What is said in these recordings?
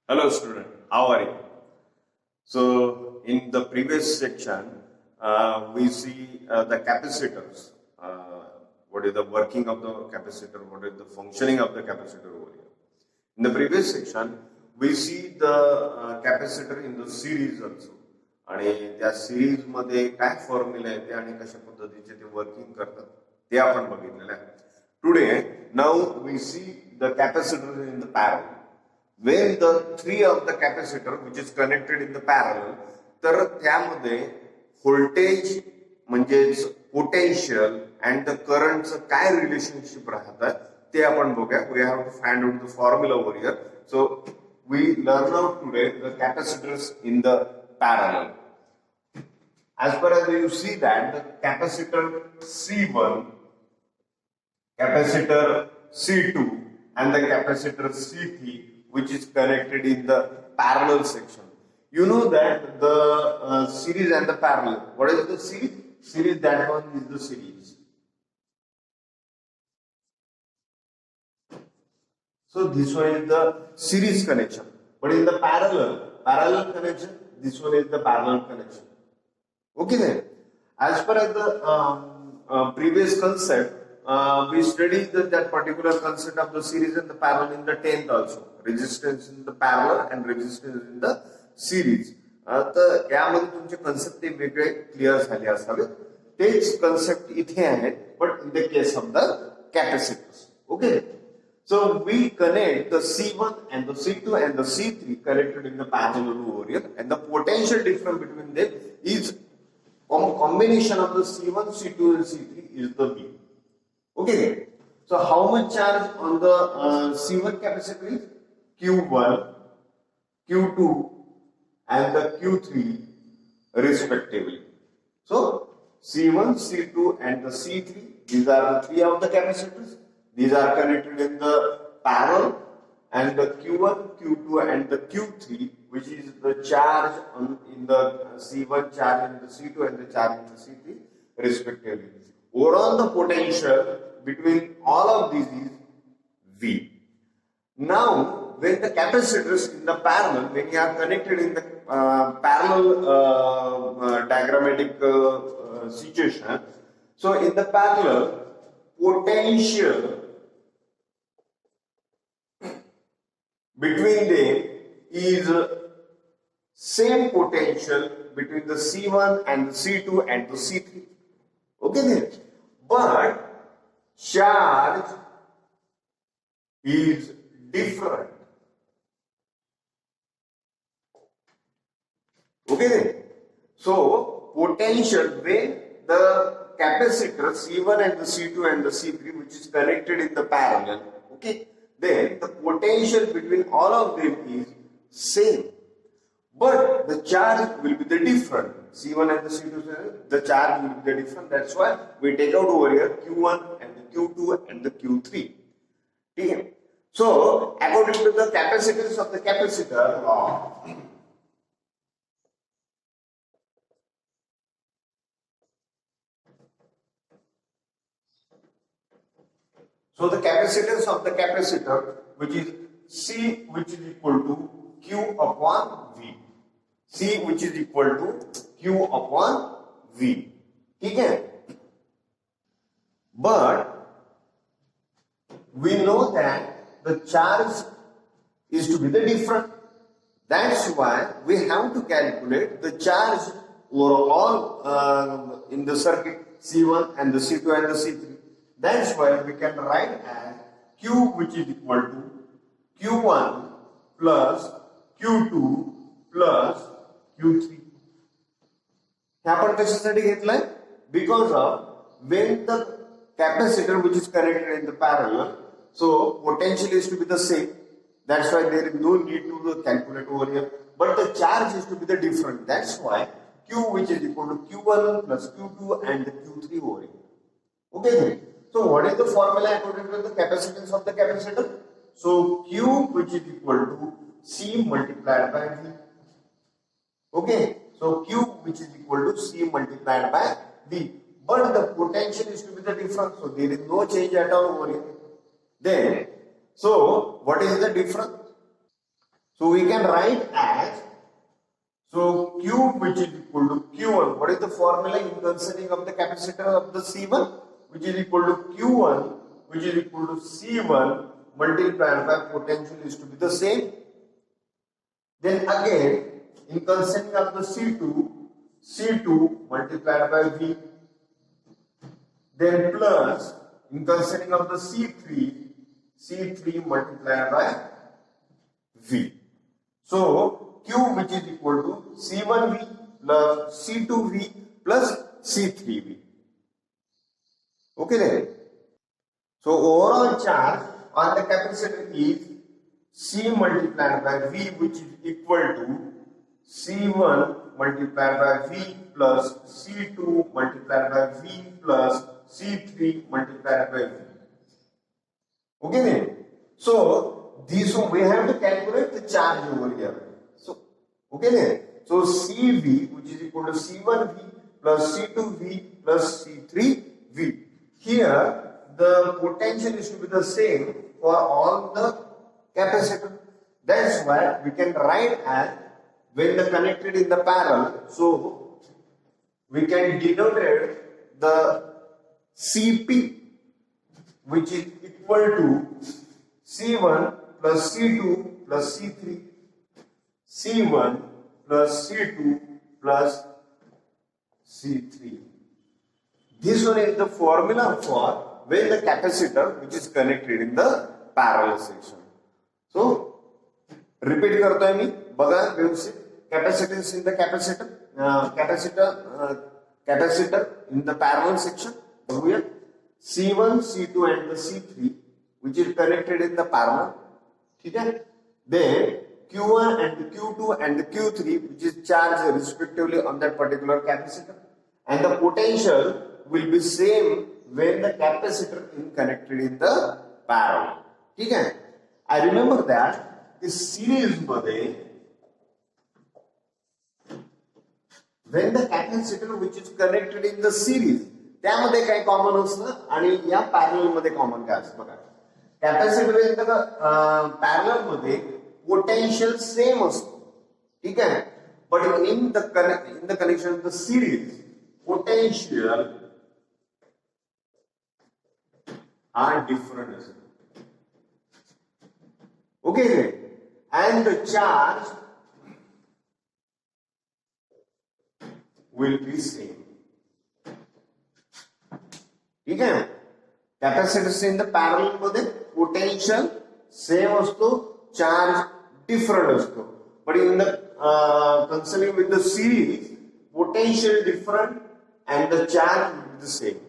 Hello student, how are you? So in the previous section, we see the capacitors. What is the working of the capacitor? What is the functioning of the capacitor over here? In the previous section, we see the capacitor in the series also. आणि त्या series मध्ये काय formula आहे ते आणि कशा पद्धतीचे ते वर्किंग करतात ते आपण बघितलेलं आहे. Today now we see the capacitor in the parallel. When the three of the capacitor which is connected in the parallel, तर त्यामध्ये व्होल्टेज म्हणजेच पोटेन्शियल अँड द करंटचं काय रिलेशनशिप राहतं ते आपण बघूया. We have to find out the formula over here. So we learn out today the capacitors in the parallel. As far as you see that the capacitor C1, capacitor C2 and the capacitor C3 which is connected in the parallel section. You know that the series and the parallel. What is the series? Series, that one is the series. So this one is the series connection. But in the parallel connection, this one is the parallel connection. Okay then. As per as the previous concept, we studied that particular concept of the series and the parallel in the 10th also. Resistance in the parallel and resistance in the series. तर यामध्ये तुमचे concept वेगळे clear झाले असावे. तेच concept इथे आहेत, but in the case of the capacitors. Okay. So we connect the C1 and the C2 and the C3 connected in the parallel over here, and the potential difference between them is combination of the C1, C2 and C3 is the V. Okay. So how much charge on the C1 capacitor is Q1, Q2 and the Q3 respectively. So C1, C2 and the C3, these are the three of the capacitors. These are connected in the parallel, and the Q1, Q2 and the Q3, which is the charge in the C1, charge in the C2 and the charge in the C3 respectively. Overall the potential between all of these is V. Now when the capacitors in the parallel, when you are connected in the parallel diagrammatic situation, so in the parallel potential between them is same potential between the C1 and the C2 and the C3. Okay then. But charge is different. Okay then. So potential when the capacitor C1 and the C2 and the C3 which is connected in the parallel, okay, then the potential between all of them is same, but the charge will be the different. C1 and the C2, the charge will be the different. That's why we take out over here Q1 and the Q2 and the Q3. Okay. So according to the capacitance of the capacitor law, so the capacitance of the capacitor, which is C, which is equal to Q upon V. C, which is equal to Q upon V. Okay? But we know that the charge is to be the different. That's why we have to calculate the charge overall in the circuit C1 and the C2 and the C3. That's why we can write as Q, which is equal to Q1 plus Q2 plus Q3. हे आपण कशासाठी घेतलंय? Because of when the capacitor which is connected in the parallel, so potential is to be the same. That's why there is no need to calculate over here. But the charge is to be the different. That's why Q, which is equal to Q1 plus Q2 and the Q3 over here. Okay. So what is the formula according to the capacitance of the capacitor? So Q, which is equal to C multiplied by V. Okay. So Q, which is equal to C multiplied by V. But the potential is to be the difference. So there is no change at all over here. Then, so what is the difference? So we can write as, so Q which is equal to Q1. What is the formula in concerning of the capacitor of the C1? Which is equal to Q1, which is equal to C1 multiplied by potential is to be the same. Then again, in concerning of the C2 multiplied by V. Then plus, in concerning of the C3 multiplied by V. So, Q which is equal to C1V plus C2V plus C3V. Okay then. So, overall charge on the capacitor is C multiplied by V, which is equal to C1 multiplied by V plus C2 multiplied by V plus C3 multiplied by V. Okay then. So this one we have to calculate the charge over here. So okay then. So CV which is equal to C1V plus C2V plus C3V. Here the potential is to be the same for all the capacitor. That's why we can write as, when the connected in the parallel, so we can denote the CP which is equal to C1 plus C2 plus C3, C1 plus C2 plus C3. This one is the formula for when the capacitor which is connected in the parallel section. So repeat करतोय मी, बघा व्यवस्थित. Capacitance in the capacitor in the parallel section. C1, C2 and the C3 which is connected in the parallel. Okay? Then Q1 and the Q2 and the Q3 which is charged respectively on that particular capacitor. And the potential will be same when the capacitor is connected in the parallel. Okay? I remember that this series मध्ये when the capacitor which is connected in the series त्यामध्ये काय common असतं आणि या parallel मध्ये common काय असतं बघा. कॅपॅसिटर इन द पॅरलल मध्ये पोटेन्शियल सेम असतो, ठीक आहे, but in the connection of the series potential हा डिफरंट असतो. Okay, and the charge will be same. ठीक आहे. कॅपॅसिटर्स इन द पॅरलल मध्ये पोटेन्शियल सेम असतो, चार्ज डिफरंट असतो, but in the concerning with the series potential different and the charge will be the same.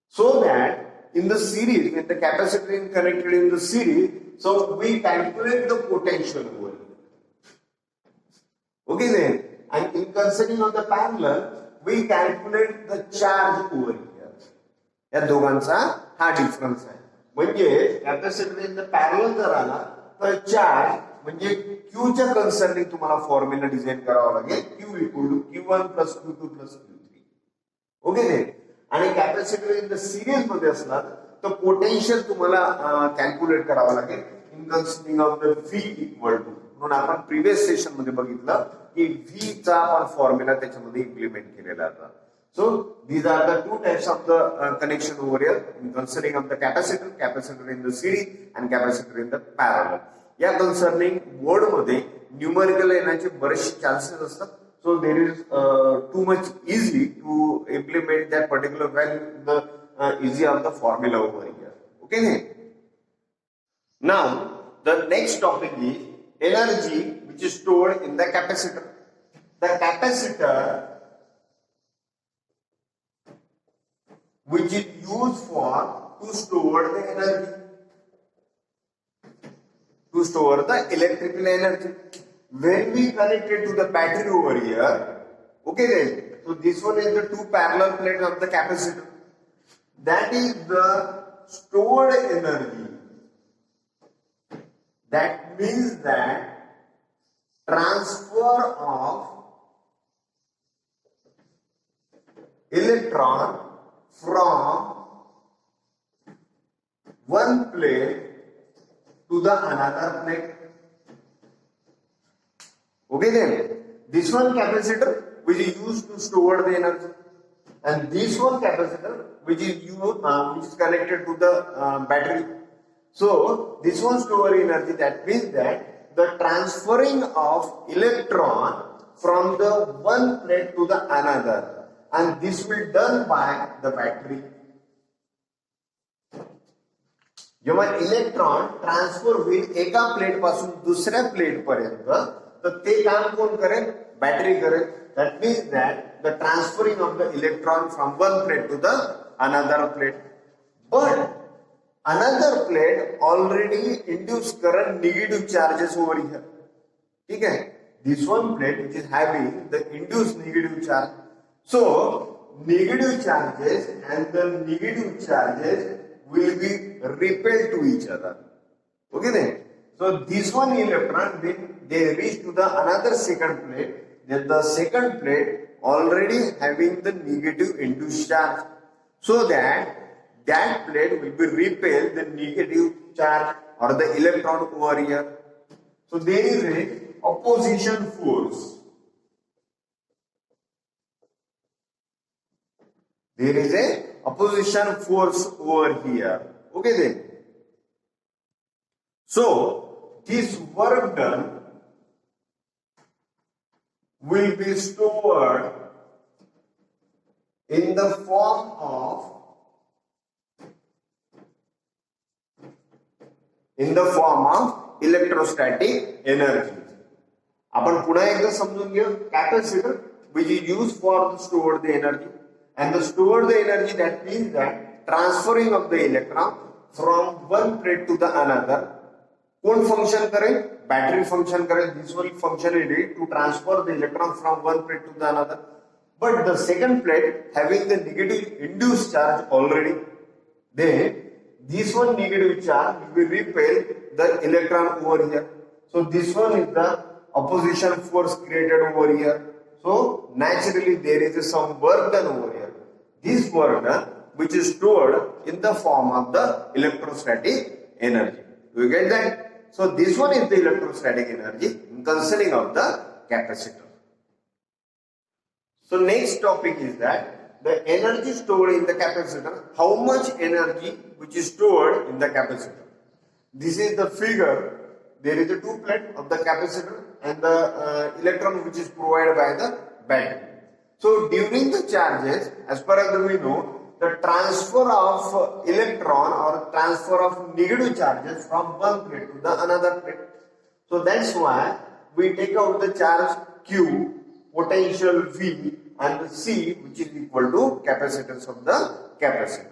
So that in the series, when the capacitor is connected in the series, so we calculate the potential over here. Okay then, and in concerning of the parallel, we calculate the charge over here. या दोघांचा हा difference आहे. म्हणजे capacitor in the parallel जर आला तर charge म्हणजे Q च्या कन्सर्निंग तुम्हाला फॉर्म्युला डिझाइन करावा लागेल. Q equal to Q1 plus Q2 plus Q3. Okay then, आणि कॅपॅसिटर इन द सिरीज मध्ये असणार तर पोटेन्शियल तुम्हाला कॅल्क्युलेट करावं लागेल in considering of the V equal to. म्हणून आपण प्रिव्हियस सेशन मध्ये बघितलं की V चा आपण फॉर्म्युला त्याच्यामध्ये इम्प्लिमेंट केलेला होता. So these are the two types of the connection over here in concerning of the capacitor in the series and capacitor in the parallel. या concerning board मध्ये न्यूमेरिकल येण्याचे बरेचसे चान्सेस असतात. So there is too much easy to implement that particular value in the easy of the formula over here. Okay then. Now the next topic is energy which is stored in the capacitor. The capacitor which is used for to store the energy, to store the electrical energy. When we connect it to the battery over here, okay then, so this one is the two parallel plates of the capacitor. That is the stored energy. That means that transfer of electron from one plate to the another plate. Okay then, this one capacitor which is used to store the energy, and this one capacitor which is connected to the battery. So this one store energy, that means that the transferring of electron from the one plate to the another, and this will done by the battery. जेव्हा electron transfer होईल एका plate पासून दुसऱ्या plate पर्यंत, तर ते काम कोण करेल? बॅटरी करेल. That means that the transferring of the electron from one plate to the another plate. But another plate already induce current negative charges over here. ठीक आहे. This one plate which is having the induce negative charge. So negative charges and the negative charges will be repelled to each other. Okay then. So this one electron, when they reach to the another second plate, then the second plate already having the negative induced charge, so that that plate will be repelled the negative charge or the electron over here. So there is a opposition force. There is a opposition force over here. Okay then. So this work done will be stored in the form of electrostatic energy. आपण पुन्हा एकदा समजून घेऊ. Capacitor which is used for to store the energy, and the store the energy, that means that transferring of the electron from one plate to the another. कौन function करें? Battery function करें. This will function is to transfer the electron from one plate to the another. But the second plate having the negative induced charge already, then this one negative charge will repel the electron over here. So this one is the opposition force created over here. So naturally there is some work done over here. This work done which is stored in the form of the electrostatic energy. Do you get that? So this one is the electrostatic energy concerning of the capacitor. So next topic is that the energy stored in the capacitor. How much energy which is stored in the capacitor? This is the figure. There is a two plate of the capacitor and the electron which is provided by the battery. So during the charges, as per as we know, the transfer of electron or transfer of negative charges from one plate to the another plate. So that's why we take out the charge Q, potential V, and C, which is equal to capacitance of the capacitor.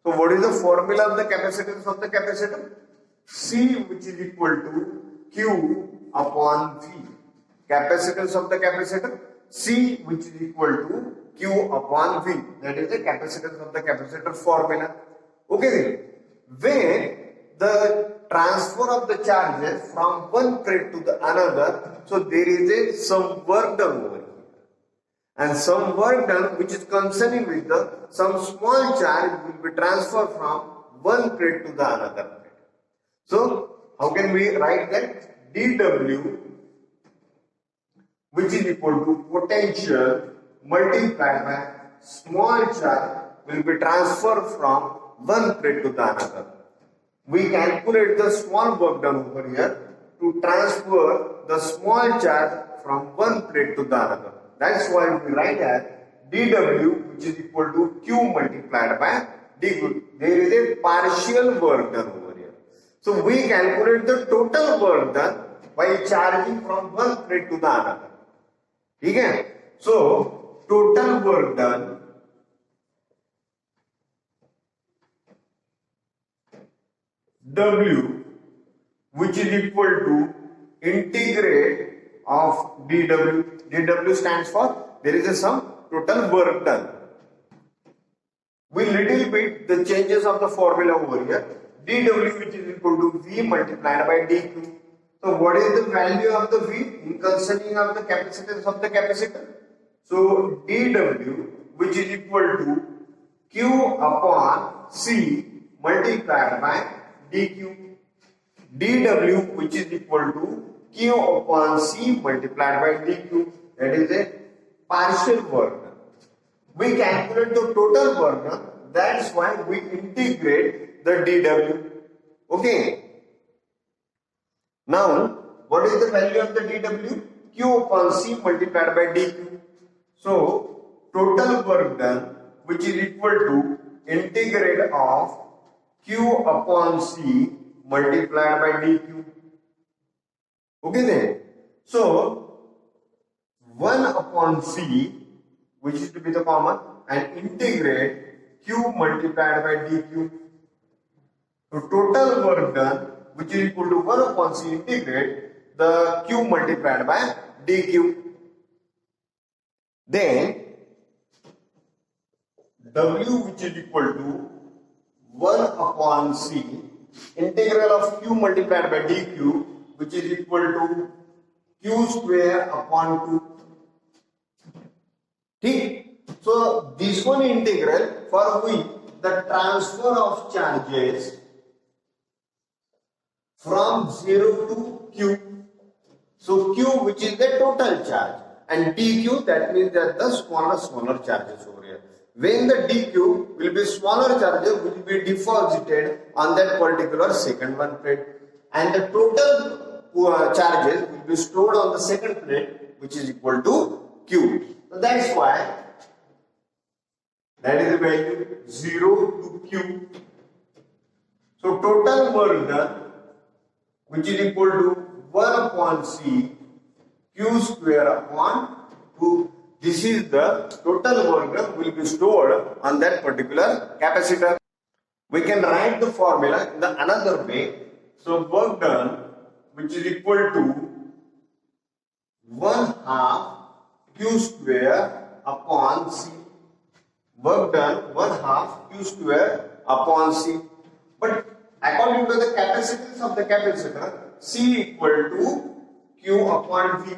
So what is the formula of the capacitance of the capacitor? C, which is equal to Q upon V. Capacitance of the capacitor, C, which is equal to Q upon V. That is the capacitance of the capacitor formula. Okay then. When the transfer of the charges from one plate to the another, so there is some work done over here. And some work done which is concerning with the some small charge will be transferred from one plate to the another plate. So how can we write that? dW, which is equal to potential multiplied by small charge, will be transferred from one plate to the another. We calculate the small work done over here to transfer the small charge from one plate to the another. That's why we write as dW, which is equal to Q multiplied by dQ. There is a partial work done over here. So we calculate the total work done by charging from one plate to the another. ठीक है. So total work done W, which is equal to integrate of dW. dW stands for there is some total work done. We little bit the changes of the formula over here. dW, which is equal to V multiplied by dQ. So what is the value of the V in concerning of the capacitance of the capacitor? So dW, which is equal to Q upon C multiplied by dQ. dW, which is equal to Q upon C multiplied by dQ. That is a partial work done. We calculate the total work done. That's why we integrate the dW. Okay. Now, what is the value of the dW? Q upon C multiplied by dQ. So, total work done, which is equal to integral of Q upon C multiplied by dQ. Okay then. So, 1 upon C, which is to be the common, and integrate Q multiplied by dQ. So, total work done, which is equal to 1 upon C integrate the Q multiplied by dQ. Then, W, which is equal to 1 upon C integral of Q multiplied by dQ, which is equal to Q square upon 2. Okay? So, this one integral for which the transfer of charges from 0 to Q. So, Q, which is the total charge, and dQ, that means that the smaller charges over here. When the dQ will be smaller charges will be deposited on that particular second one plate, and the total charges will be stored on the second plate, which is equal to Q. So that's why that is the value 0 to Q. So total work done, which is equal to 1 upon C Q square upon 2. This is the total work done will be stored on that particular capacitor. We can write the formula in the another way. So work done, which is equal to 1/2 Q square upon C. Work done 1/2 Q square upon C. But according to the capacitance of the capacitor, C equal to Q upon V.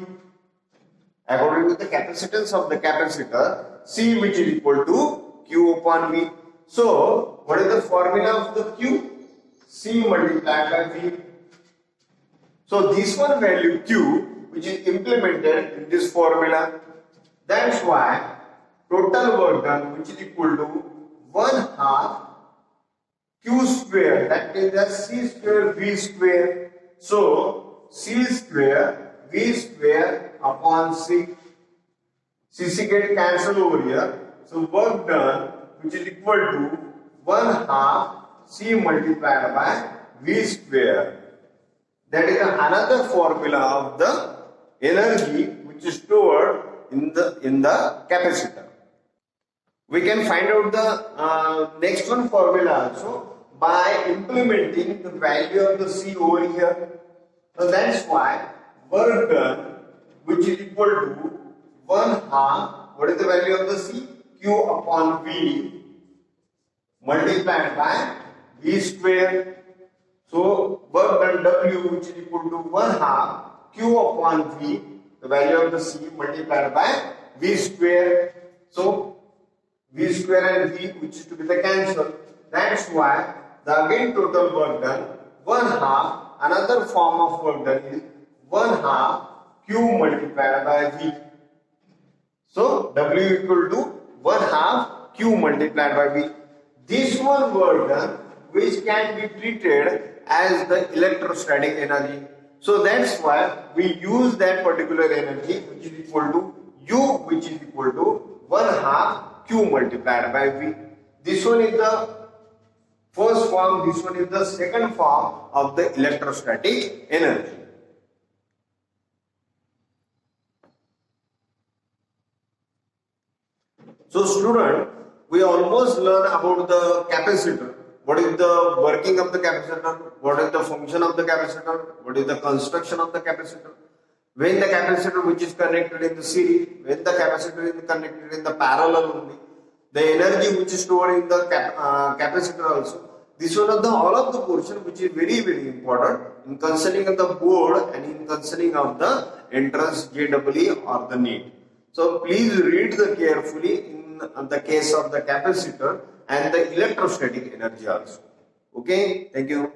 According to the capacitance of the capacitor, C, which is equal to Q upon V. So, what is the formula of the Q? C multiplied by V. So, this one value Q, which is implemented in this formula. That's why total work done, which is equal to 1/2 Q square, that is the C square V square. So, C square V square upon C. C get cancelled over here. So, work done, which is equal to 1/2 C multiplied by V square. That is another formula of the energy which is stored in the capacitor. We can find out the next one formula also by implementing the value of the C over here. So that's why work done, which is equal to 1/2, what is the value of the C? Q upon V multiplied by V square. So work done W, which is equal to 1/2 Q upon V, the value of the C multiplied by V square. So V square and V, which is to be the cancel. That's why the again total work done 1/2. Another form of work done is 1/2 Q multiplied by V. So W equal to 1/2 Q multiplied by V. This one work done which can be treated as the electrostatic energy. So that's why we use that particular energy which is equal to U, which is equal to 1/2 Q multiplied by V. This one is the first form, this one is the second form of the electrostatic energy. So student, we almost learn about the capacitor. What is the working of the capacitor? What is the function of the capacitor? What is the construction of the capacitor? When the capacitor which is connected in the series, when the capacitor is connected in the parallel only, the energy which is stored in the capacitor also. This one of the all of the portion which is very important in concerning of the board and in concerning of the entrance JEE or the NEET. So please read the carefully in the case of the capacitor and the electrostatic energy also. Okay, thank you.